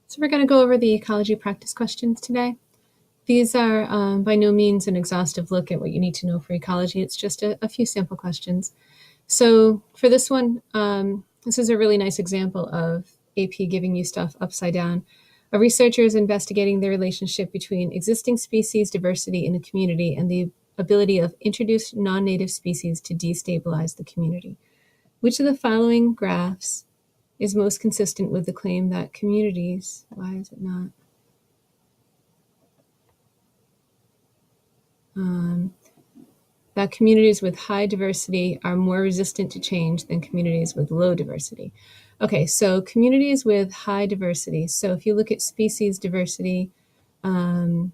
So we're going to go over the ecology practice questions today. These are by no means an exhaustive look at what you need to know for ecology. It's just a few sample questions. So for this one, this is a really nice example of AP giving you stuff upside down. A researcher is investigating the relationship between existing species diversity in a community and the ability of introduced non-native species to destabilize the community. Which of the following graphs is most consistent with the claim that communities, why is it not? That communities with high diversity are more resistant to change than communities with low diversity. Okay, so communities with high diversity. So if you look at species diversity, let's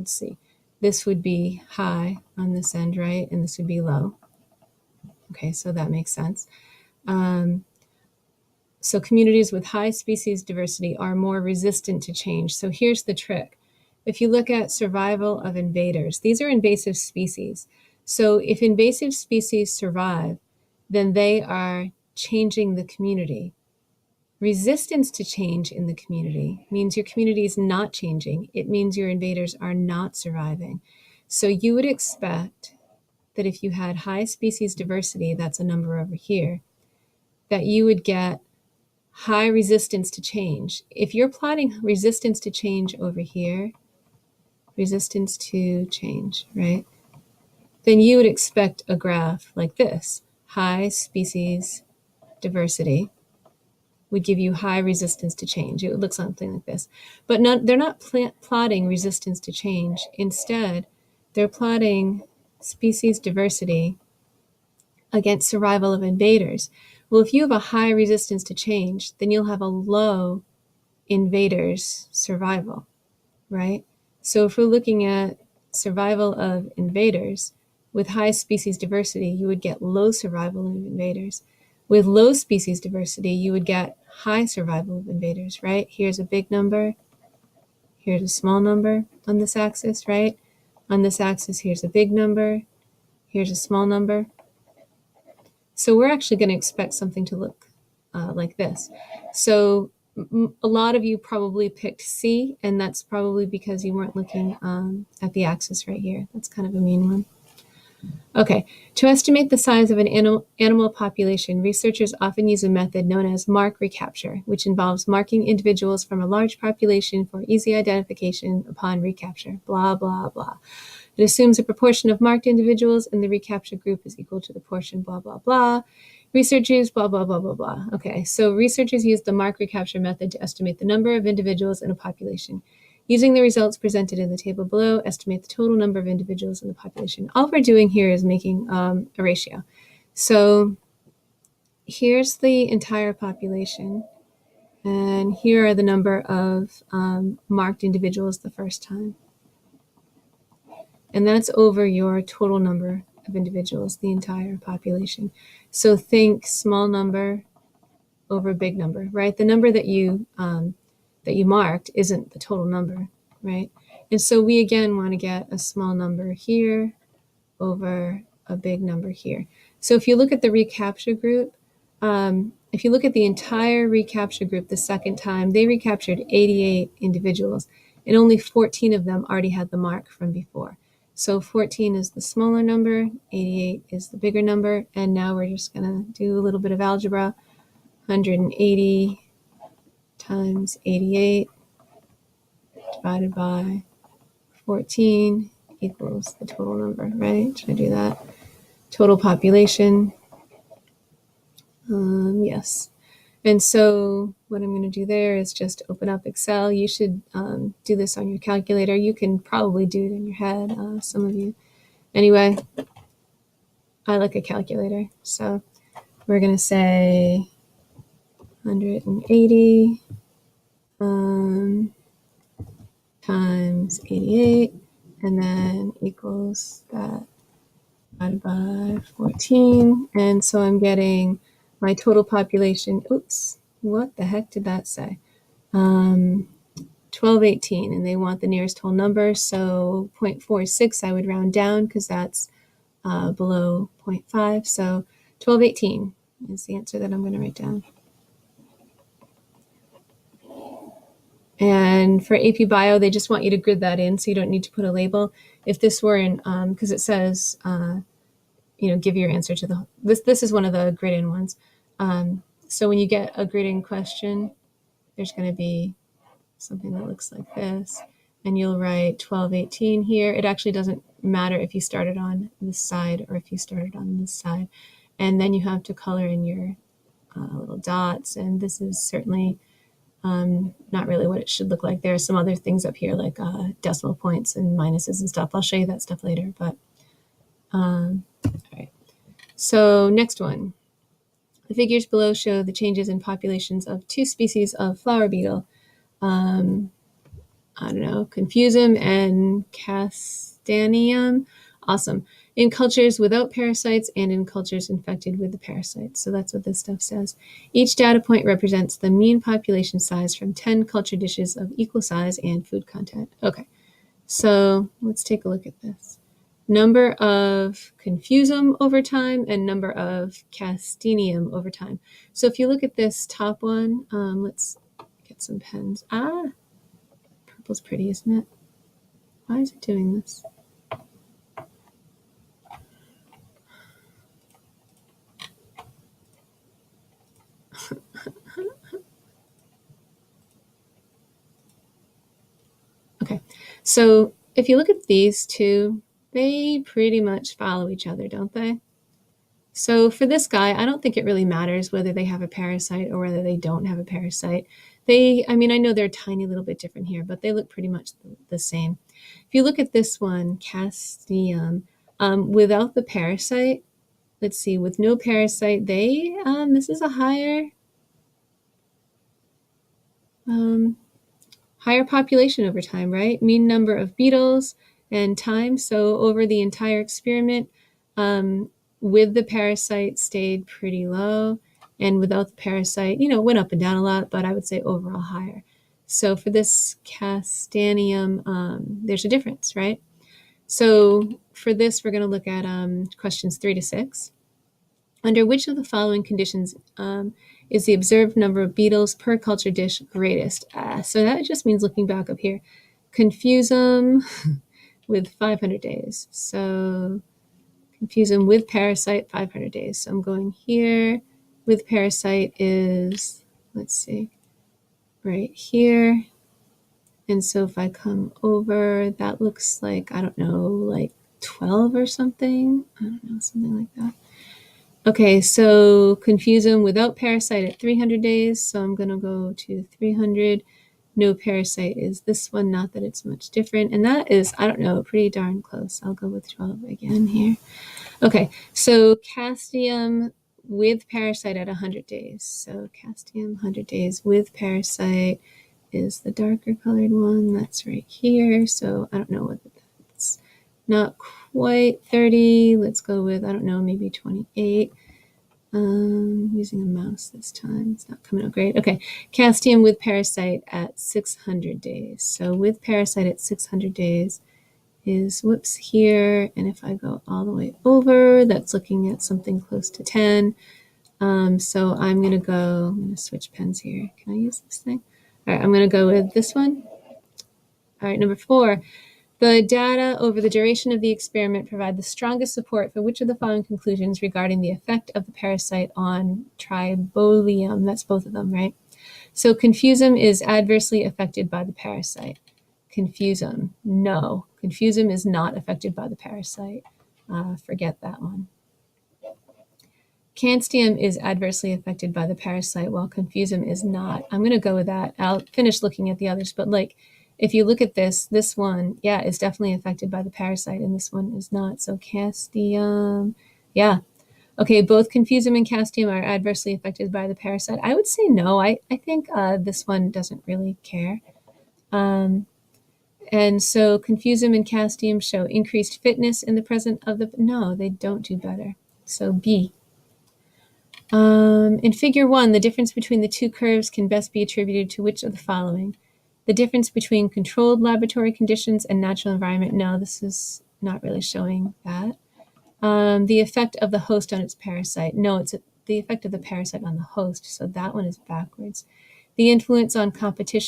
see, this would be high on this end, right? And this would be low. Okay, so that makes sense. So communities with high species diversity are more resistant to change. So here's the trick. If you look at survival of invaders, these are invasive species. So if invasive species survive, then they are changing the community. Resistance to change in the community means your community is not changing. It means your invaders are not surviving. So you would expect that if you had high species diversity, that's a number over here, that you would get high resistance to change. If you're plotting resistance to change over here, resistance to change, right? Then you would expect a graph like this. High species diversity would give you high resistance to change. It would look something like this. But they're not plotting resistance to change. Instead, they're plotting species diversity against survival of invaders. Well, if you have a high resistance to change, then you'll have a low invaders survival, right? So if we're looking at survival of invaders with high species diversity, you would get low survival of invaders. With low species diversity, you would get high survival of invaders, right? Here's a big number. Here's a small number on this axis, right? On this axis, here's a big number. Here's a small number. So we're actually going to expect something to look like this. So a lot of you probably picked C, and that's probably because you weren't looking at the axis right here. That's kind of a mean one. Okay, to estimate the size of an animal population, researchers often use a method known as Mark-recapture, which involves marking individuals from a large population for easy identification upon recapture, blah, blah, blah. It assumes a proportion of marked individuals in the recapture group is equal to the portion, blah, blah, blah. Researchers, blah, blah, blah, blah, blah. Okay, so researchers use the Mark-recapture method to estimate the number of individuals in a population. Using the results presented in the table below, estimate the total number of individuals in the population. All we're doing here is making a ratio. So here's the entire population, and here are the number of marked individuals the first time. And that's over your total number of individuals, the entire population. So think small number over big number, right? The number that you marked isn't the total number, right? And so we again want to get a small number here over a big number here. So if you look at the recapture group, if you look at the entire recapture group the second time, they recaptured 88 individuals, and only 14 of them already had the mark from before. So 14 is the smaller number, 88 is the bigger number, and now we're just going to do a little bit of algebra. 180 times 88 divided by 14 equals the total number, right? Should I do that? Total population. Yes. And so what I'm going to do there is just open up Excel. You should do this on your calculator. You can probably do it in your head, some of you. Anyway, I like a calculator. So we're going to say 180 times 88, and then equals that divided by 14. And so I'm getting my total population. Oops, what the heck did that say? 1218, and they want the nearest whole number. So 0.46, I would round down because that's below 0.5. So 1218 is the answer that I'm going to write down. And for AP Bio, they just want you to grid that in, so you don't need to put a label. If this were in, because it says, give your answer to this is one of the grid-in ones. So when you get a grid-in question, there's going to be something that looks like this, and you'll write 1218 here. It actually doesn't matter if you started on this side or if you started on this side. And then you have to color in your little dots, and this is certainly not really what it should look like. There are some other things up here like decimal points and minuses and stuff. I'll show you that stuff later, but all right. So next one. The figures below show the changes in populations of two species of flower beetle. Confusum and Castanium. Awesome. In cultures without parasites and in cultures infected with the parasites. So that's what this stuff says. Each data point represents the mean population size from 10 culture dishes of equal size and food content. Okay, so let's take a look at this. Number of Confusum over time and number of Castanium over time. So if you look at this top one, let's get some pens. Purple's pretty, isn't it? Why is it doing this? Okay, so if you look at these two, they pretty much follow each other, don't they? So for this guy, I don't think it really matters whether they have a parasite or whether they don't have a parasite. I know they're a tiny little bit different here, but they look pretty much the same. If you look at this one, Castium, without the parasite, let's see, with no parasite, this is a higher population over time, right? Mean number of beetles and time. So over the entire experiment, with the parasite stayed pretty low, and without the parasite, went up and down a lot, but I would say overall higher. So for this Castanium, there's a difference, right? So for this, we're going to look at questions 3 to 6. Under which of the following conditions is the observed number of beetles per culture dish greatest? So that just means looking back up here. Confusum with 500 days. So Confusum with parasite, 500 days. So I'm going here. With parasite is, let's see, right here. And so if I come over, that looks like, I don't know, like 12 or something. I don't know, something like that. Okay, so Confusum without parasite at 300 days. So I'm going to go to 300. No parasite is this one, not that it's much different. And that is, I don't know, pretty darn close. I'll go with 12 again here. Okay, so Castium with parasite at 100 days. So Castium 100 days with parasite is the darker colored one. That's right here. So I don't know what that's not quite 30. Let's go with, I don't know, maybe 28. Using a mouse this time. It's not coming out great. Okay, Castium with parasite at 600 days. So with parasite at 600 days is, whoops, here. And if I go all the way over, that's looking at something close to 10. So I'm going to switch pens here. Can I use this thing? All right, I'm going to go with this one. All right, number 4. The data over the duration of the experiment provide the strongest support for which of the following conclusions regarding the effect of the parasite on tribolium. That's both of them, right? So Confusum is adversely affected by the parasite. Confusum, no. Confusum is not affected by the parasite. Forget that one. Castium is adversely affected by the parasite, while Confusum is not. I'm going to go with that. I'll finish looking at the others, but if you look at this one, yeah, is definitely affected by the parasite, and this one is not. So Castium, yeah. Okay, both Confusum and Castium are adversely affected by the parasite. I would say no. I think this one doesn't really care. And so Confusum and Castium show increased fitness in the presence of the... No, they don't do better. So B. In figure 1, the difference between the two curves can best be attributed to which of the following? The difference between controlled laboratory conditions and natural environment. No, this is not really showing that. The effect of the host on its parasite. No, it's the effect of the parasite on the host. So that one is backwards. The influence on competition